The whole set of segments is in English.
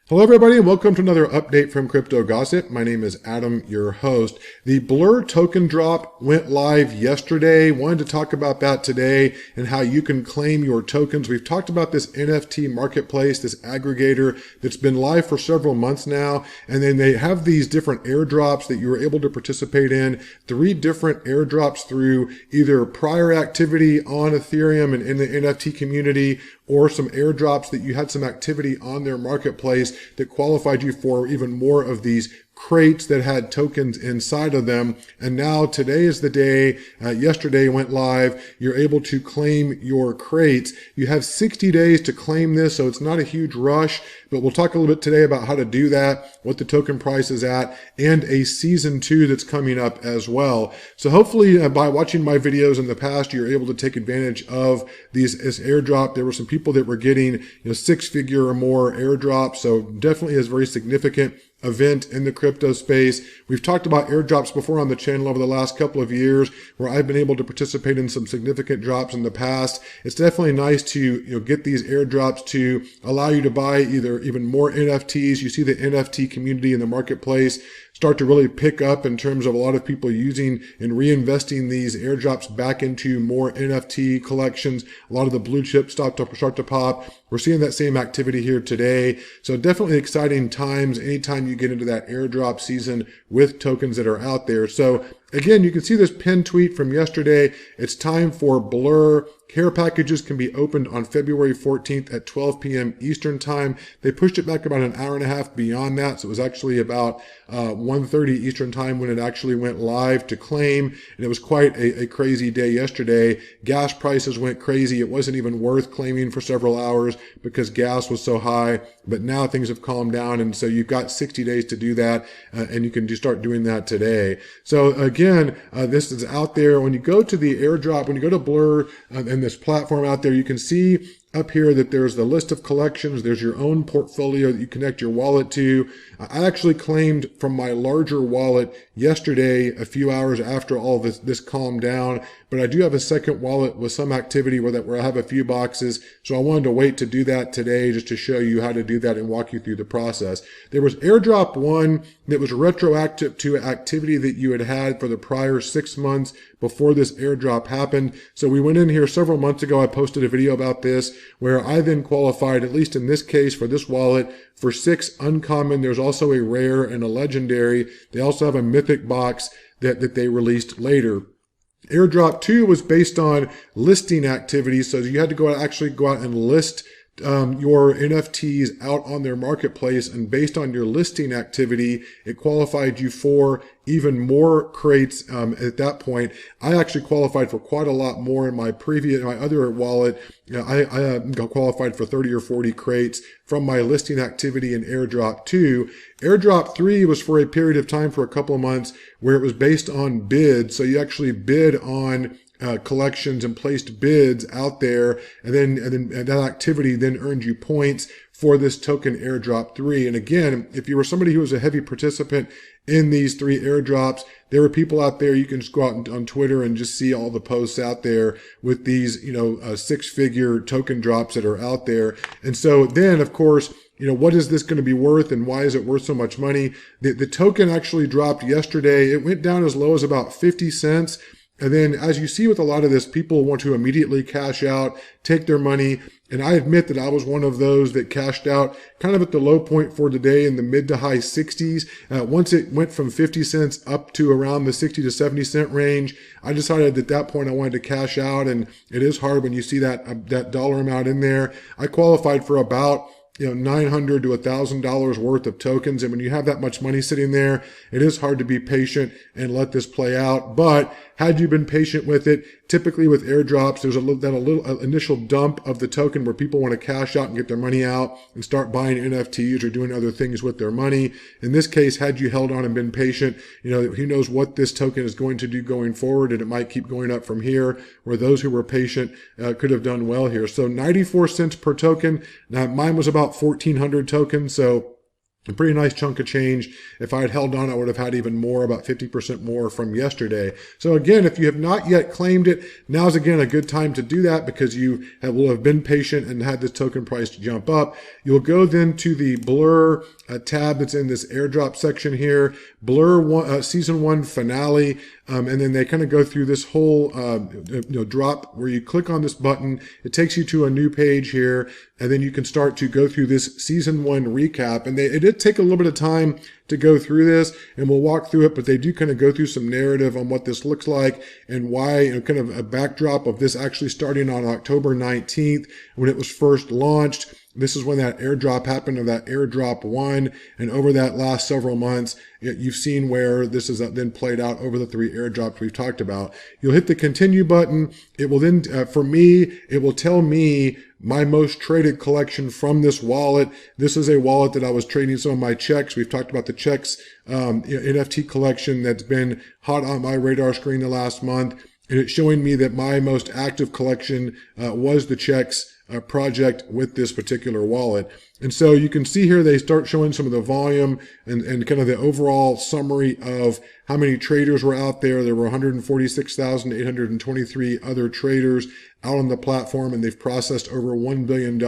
Hello everybody and welcome to another update from Crypto Gossip. My name is Adam, your host. The Blur token drop went live yesterday. Wanted to talk about that today and how you can claim your tokens. We've talked about this NFT marketplace, this aggregator that's been live for several months now. And then they have these different airdrops that you were able to participate in. 3 different airdrops through either prior activity on Ethereum and in the NFT community, or some airdrops that you had some activity on their marketplace that qualified you for even more of these crates that had tokens inside of them. And now today is the day. Yesterday went live. You're able to claim your crates. You have 60 days to claim this, so it's not a huge rush, but we'll talk a little bit today about how to do that, what the token price is at, and a season 2 that's coming up as well. So hopefully by watching my videos in the past, you're able to take advantage of this airdrop. There were some people that were getting 6-figure or more airdrops, so definitely is very significant event in the crypto space. We've talked about airdrops before on the channel over the last couple of years where I've been able to participate in some significant drops in the past. It's definitely nice to get these airdrops to allow you to buy either even more NFTs. You see the NFT community in the marketplace start to really pick up in terms of a lot of people using and reinvesting these airdrops back into more NFT collections. A lot of the blue chips start to pop. We're seeing that same activity here today. So definitely exciting times anytime you get into that airdrop season with tokens that are out there. So again, you can see this pinned tweet from yesterday. It's time for Blur. Care packages can be opened on February 14th at 12 p.m. Eastern time. They pushed it back about an hour and a half beyond that. So it was actually about 1:30 Eastern time when it actually went live to claim. And it was quite a crazy day yesterday. Gas prices went crazy. It wasn't even worth claiming for several hours because gas was so high. But now things have calmed down. And so you've got 60 days to do that. And you can just start doing that today. So again, this is out there. When you go to the airdrop, when you go to Blur and this platform out there, you can see up here that there's the list of collections. There's your own portfolio that you connect your wallet to. I actually claimed from my larger wallet yesterday, a few hours after all this calmed down, but I do have a second wallet with some activity where I have a few boxes. So I wanted to wait to do that today just to show you how to do that and walk you through the process. There was airdrop 1 that was retroactive to activity that you had for the prior 6 months before this airdrop happened. So we went in here several months ago. I posted a video about this where I then qualified, at least in this case for this wallet, for 6 uncommon. There's also a rare and a legendary. They also have a mythic box that they released later. Airdrop 2 was based on listing activities. So you had to actually go out and list your NFTs out on their marketplace, and based on your listing activity, it qualified you for even more crates. At that point, I actually qualified for quite a lot more in my other wallet. I got qualified for 30 or 40 crates from my listing activity in Airdrop 2. Airdrop 3 was for a period of time for a couple of months where it was based on bids. So you actually bid on collections and placed bids out there, and then that activity then earned you points for this token airdrop 3. And again, if you were somebody who was a heavy participant in these 3 airdrops, there were people out there. You can just go out on Twitter and just see all the posts out there with these 6-figure token drops that are out there. And so then of course, what is this going to be worth and why is it worth so much money? The token actually dropped yesterday. It went down as low as about 50 cents. And then as you see with a lot of this, people want to immediately cash out, take their money. And I admit that I was one of those that cashed out kind of at the low point for the day in the mid to high 60s. Once it went from 50 cents up to around the 60 to 70 cent range, I decided at that point I wanted to cash out. And it is hard when you see that dollar amount in there. I qualified for about $900 to $1,000 worth of tokens. And when you have that much money sitting there, it is hard to be patient and let this play out. But had you been patient with it, typically with airdrops, there's a little initial dump of the token where people want to cash out and get their money out and start buying NFTs or doing other things with their money. In this case, had you held on and been patient, who knows what this token is going to do going forward, and it might keep going up from here, where those who were patient could have done well here. So 94 cents per token. Now mine was about 1,400 tokens. So A pretty nice chunk of change. If I had held on, I would have had even more, about 50% more from yesterday. So again, if you have not yet claimed it, now's again a good time to do that because you will have been patient and had this token price jump up. You'll go then to the blur tab that's in this airdrop section here, blur season 1 finale, and then they kind of go through this whole drop where you click on this button. It takes you to a new page here, and then you can start to go through this season 1 recap. And it did take a little bit of time to go through this, and we'll walk through it, but they do kind of go through some narrative on what this looks like and why, kind of a backdrop of this actually starting on October 19th when it was first launched. This is when that airdrop happened, of that airdrop 1. And over that last several months, you've seen where this is then played out over the 3 airdrops we've talked about. You'll hit the continue button. It will then, for me, it will tell me my most traded collection from this wallet. This is a wallet that I was trading some of my checks. We've talked about the checks NFT collection that's been hot on my radar screen the last month. And it's showing me that my most active collection was the checks project with this particular wallet. And so you can see here they start showing some of the volume and kind of the overall summary of how many traders were out there. There were 146,823 other traders out on the platform, and they've processed over $1 billion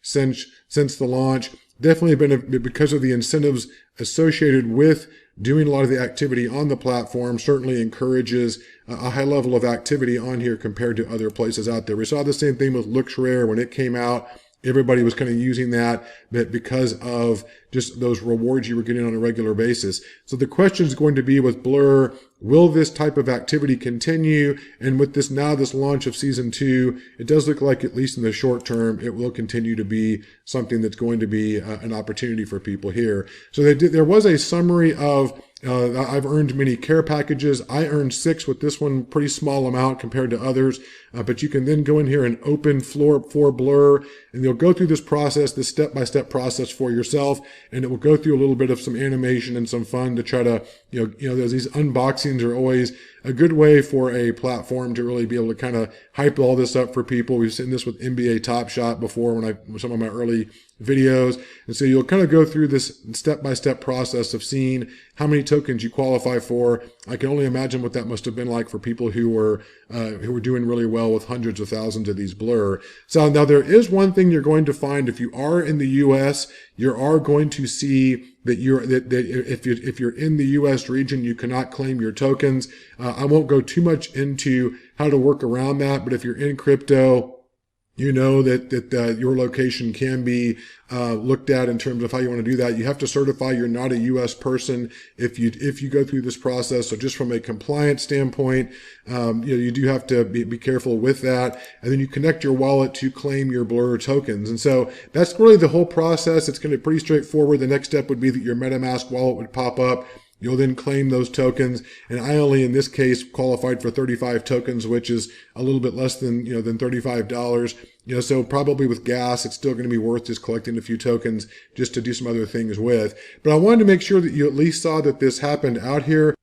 since the launch. Definitely been because of the incentives associated with doing a lot of the activity on the platform. Certainly encourages a high level of activity on here compared to other places out there. We saw the same thing with LooksRare when it came out. Everybody was kind of using that, but because of just those rewards you were getting on a regular basis. So the question is going to be with Blur, will this type of activity continue? And with this launch of season 2, it does look like, at least in the short term, it will continue to be something that's going to be an opportunity for people here. So there was a summary of I've earned many care packages. I earned 6 with this one, pretty small amount compared to others. But you can then go in here and open for Blur, and you'll go through this process, this step-by-step process for yourself, and it will go through a little bit of some animation and some fun to try to, there's these unboxings are always a good way for a platform to really be able to kind of hype all this up for people. We've seen this with NBA Top Shot before with some of my early videos. And so you'll kind of go through this step-by-step process of seeing how many tokens you qualify for. I can only imagine what that must have been like for people who were doing really well with hundreds of thousands of these Blur. So now there is one thing you're going to find if you are in the US, you are going to see that if you're in the US region, you cannot claim your tokens. I won't go too much into how to work around that, but if you're in crypto, you know that your location can be looked at in terms of how you want to do that. You have to certify you're not a U.S. person if you go through this process. So just from a compliance standpoint, you do have to be careful with that. And then you connect your wallet to claim your Blur tokens. And so that's really the whole process. It's going to be pretty straightforward. The next step would be that your MetaMask wallet would pop up. You'll then claim those tokens. And I only, in this case, qualified for 35 tokens, which is a little bit less than $35. So probably with gas, it's still going to be worth just collecting a few tokens just to do some other things with. But I wanted to make sure that you at least saw that this happened out here.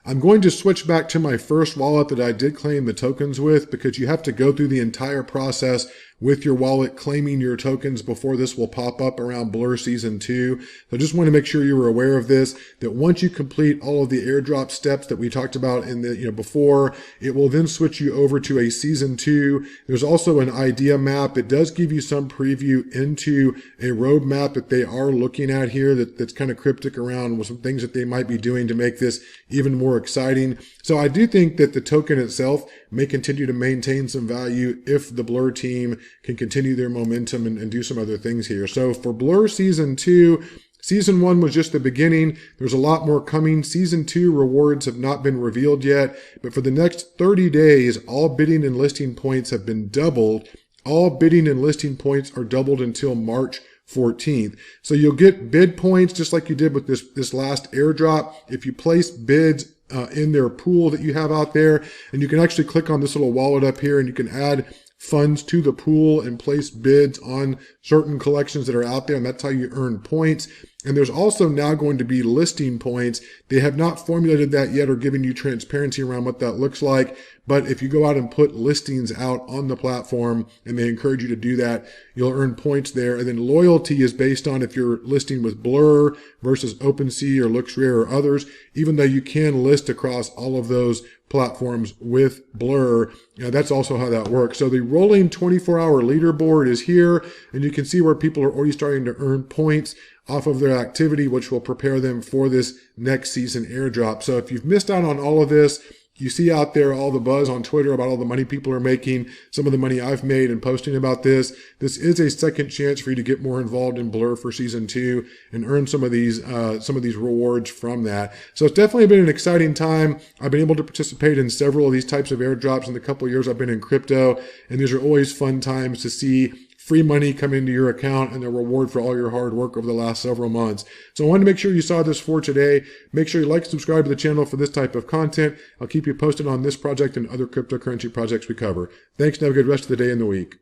I'm going to switch back to my first wallet that I did claim the tokens with, because you have to go through the entire process with your wallet claiming your tokens before this will pop up around Blur Season 2. So I just want to make sure you were aware of this, that once you complete all of the airdrop steps that we talked about in the before, it will then switch you over to a Season 2. There's also an idea map. It does give you some preview into a roadmap that they are looking at here that's kind of cryptic around with some things that they might be doing to make this even more exciting. So I do think that the token itself may continue to maintain some value if the Blur team can continue their momentum and do some other things here. So for Blur Season 2, Season 1 was just the beginning. There's a lot more coming. Season 2 rewards have not been revealed yet, but for the next 30 days, all bidding and listing points have been doubled. All bidding and listing points are doubled until March 14th. So you'll get bid points just like you did with this last airdrop. If you place bids in their pool that you have out there, and you can actually click on this little wallet up here and you can add funds to the pool and place bids on certain collections that are out there, and that's how you earn points. And there's also now going to be listing points. They have not formulated that yet or given you transparency around what that looks like, But if you go out and put listings out on the platform, and they encourage you to do that, you'll earn points there. And then loyalty is based on if you're listing with Blur versus OpenSea or LooksRare or others, even though you can list across all of those platforms with Blur. That's also how that works. So the rolling 24-hour leaderboard is here, and you can see where people are already starting to earn points off of their activity, which will prepare them for this next season airdrop. So if you've missed out on all of this, you see out there all the buzz on Twitter about all the money people are making, some of the money I've made and posting about this. This is a second chance for you to get more involved in Blur for season 2 and earn some of these rewards from that. So it's definitely been an exciting time. I've been able to participate in several of these types of airdrops in the couple of years I've been in crypto, and these are always fun times to see free money come into your account and the reward for all your hard work over the last several months. So I wanted to make sure you saw this for today. Make sure you like and subscribe to the channel for this type of content. I'll keep you posted on this project and other cryptocurrency projects we cover. Thanks and have a good rest of the day and the week.